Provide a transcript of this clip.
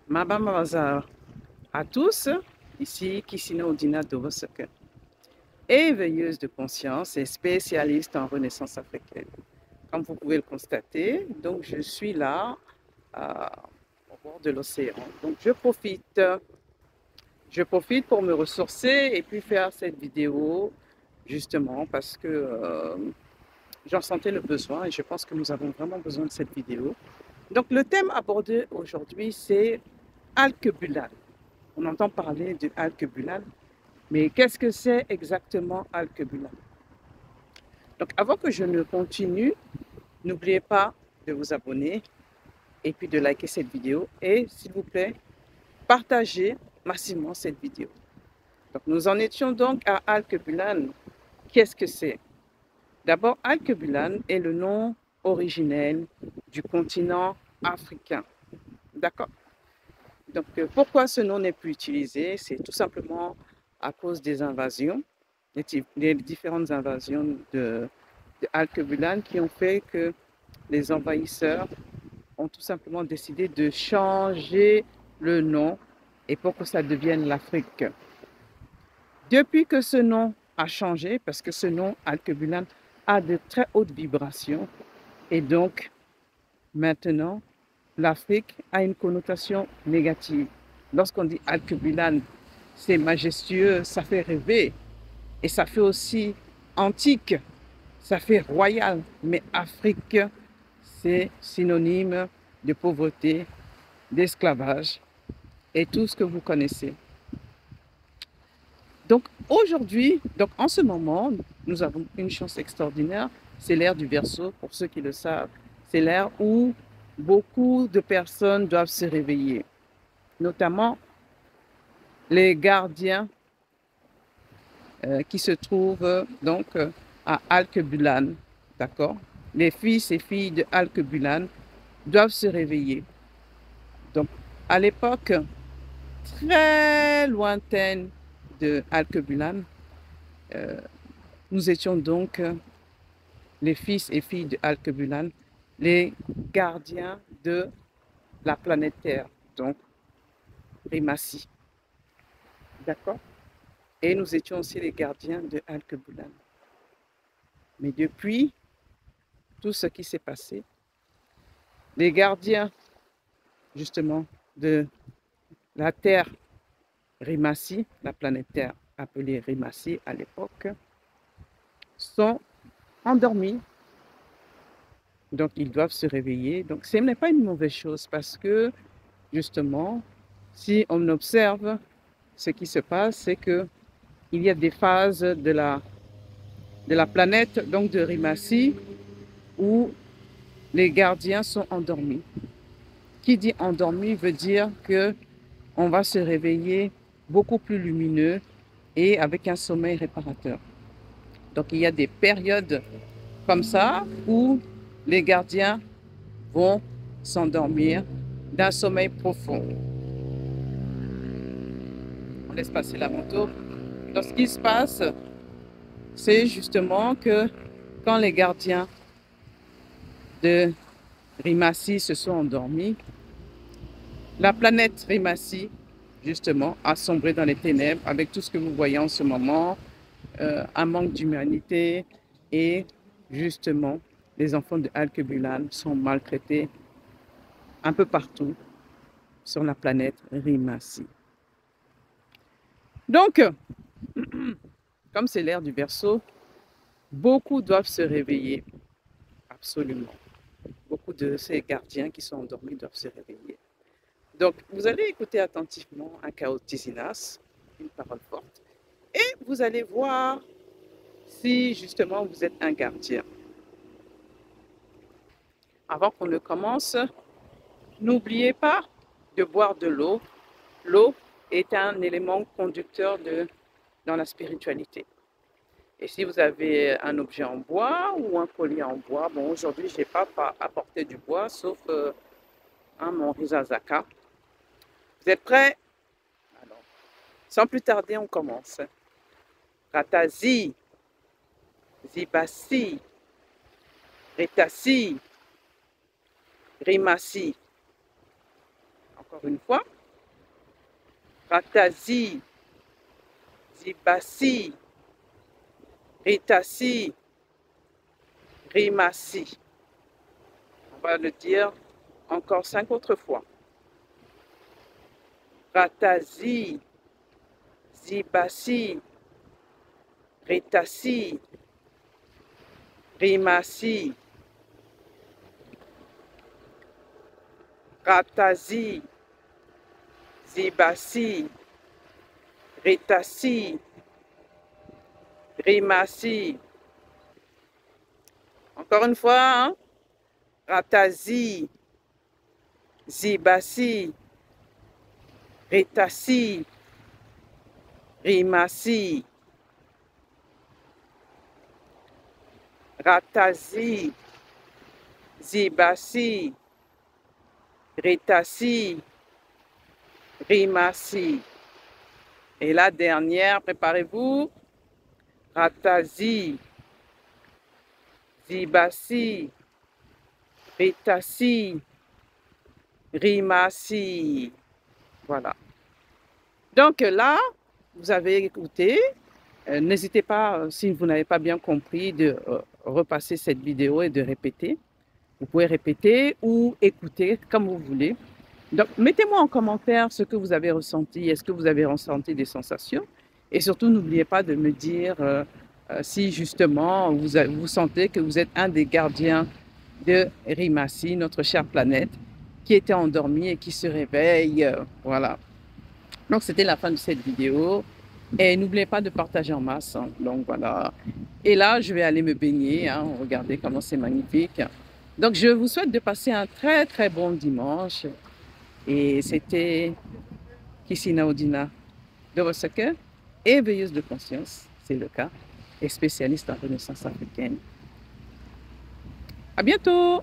Mabamaza à tous, ici Kissina Odina Dovoseke, éveilleuse de conscience et spécialiste en renaissance africaine. Comme vous pouvez le constater, donc je suis là au bord de l'océan. Donc je profite pour me ressourcer et puis faire cette vidéo justement parce que j'en sentais le besoin et je pense que nous avons vraiment besoin de cette vidéo. Donc le thème abordé aujourd'hui, c'est Alkebulan. On entend parler de Alkebulan, mais qu'est-ce que c'est exactement Alkebulan? Donc avant que je ne continue, n'oubliez pas de vous abonner et puis de liker cette vidéo et s'il vous plaît, partagez massivement cette vidéo. Donc nous en étions donc à Alkebulan. Qu'est-ce que c'est? D'abord, Alkebulan est le nom originel du continent africain. D'accord? Donc, pourquoi ce nom n'est plus utilisé? C'est tout simplement à cause des invasions, des différentes invasions de Alkebulan qui ont fait que les envahisseurs ont tout simplement décidé de changer le nom et pour que ça devienne l'Afrique. Depuis que ce nom a changé, parce que ce nom Alkebulan a de très hautes vibrations et donc maintenant l'Afrique a une connotation négative. Lorsqu'on dit Alkebulan, c'est majestueux, ça fait rêver et ça fait aussi antique, ça fait royal. Mais Afrique, c'est synonyme de pauvreté, d'esclavage et tout ce que vous connaissez. Donc aujourd'hui, donc en ce moment, nous avons une chance extraordinaire. C'est l'ère du Verseau, pour ceux qui le savent. C'est l'ère où beaucoup de personnes doivent se réveiller, notamment les gardiens qui se trouvent donc à Alkebulan, d'accord? Les fils et filles de Alkebulan doivent se réveiller. Donc, à l'époque très lointaine de Alkebulan, nous étions donc les fils et filles de Alkebulan, les gardiens de la planète Terre, donc Rimassi, d'accord? Et nous étions aussi les gardiens de Alkebulan. Mais depuis tout ce qui s'est passé, les gardiens justement de la Terre Rimassi, la planète Terre appelée Rimassi à l'époque, sont endormis. Donc ils doivent se réveiller. Donc ce n'est pas une mauvaise chose parce que justement, si on observe ce qui se passe, c'est que il y a des phases de la planète, donc de Rimassi, où les gardiens sont endormis. Qui dit endormi veut dire que on va se réveiller beaucoup plus lumineux et avec un sommeil réparateur. Donc il y a des périodes comme ça où les gardiens vont s'endormir d'un sommeil profond. On laisse passer la moto. Donc ce qui se passe, c'est justement que quand les gardiens de Rimassi se sont endormis, la planète Rimassi, justement, a sombré dans les ténèbres avec tout ce que vous voyez en ce moment, un manque d'humanité et justement, les enfants de Alkebulan sont maltraités un peu partout sur la planète Rimassi. Donc, comme c'est l'ère du Verseau, beaucoup doivent se réveiller, absolument. Beaucoup de ces gardiens qui sont endormis doivent se réveiller. Donc, vous allez écouter attentivement un Chaotisinas, une parole forte, et vous allez voir si justement vous êtes un gardien. Avant qu'on ne commence, n'oubliez pas de boire de l'eau. L'eau est un élément conducteur dans la spiritualité. Et si vous avez un objet en bois ou un collier en bois, bon, aujourd'hui, je n'ai pas apporté du bois, sauf mon Rizazaka. Vous êtes prêts? Alors, sans plus tarder, on commence. Ratazi, Zibasi, Ritasi, Rimasi. Encore une fois. Ratazi, Zibasi, Ritasi, Rimasi. On va le dire encore 5 autres fois. Ratazi, Zibasi, Ritasi, Rimasi. Ratazi, Zibasi, Ritasi, Rimasi. Encore une fois, hein? Ratazi, Zibasi, Ritasi, Rimasi. Ratazi, Zibasi, Ritasi, Rimasi. Et la dernière, préparez-vous. Ratazi, Zibasi, Ritasi, Rimasi. Voilà. Donc là, vous avez écouté. N'hésitez pas, si vous n'avez pas bien compris, de repasser cette vidéo et de répéter. Vous pouvez répéter ou écouter comme vous voulez. Donc, mettez-moi en commentaire ce que vous avez ressenti. Est-ce que vous avez ressenti des sensations? Et surtout, n'oubliez pas de me dire si justement vous sentez que vous êtes un des gardiens de Rimasi, notre chère planète, qui était endormie et qui se réveille. Voilà. Donc, c'était la fin de cette vidéo. Et n'oubliez pas de partager en masse. Hein. Donc, voilà. Et là, je vais aller me baigner. Hein. Regardez comment c'est magnifique. Donc, je vous souhaite de passer un très, très bon dimanche. Et c'était Kissina Odina de Rosaka, éveilleuse de conscience, c'est le cas, et spécialiste en renaissance africaine. À bientôt!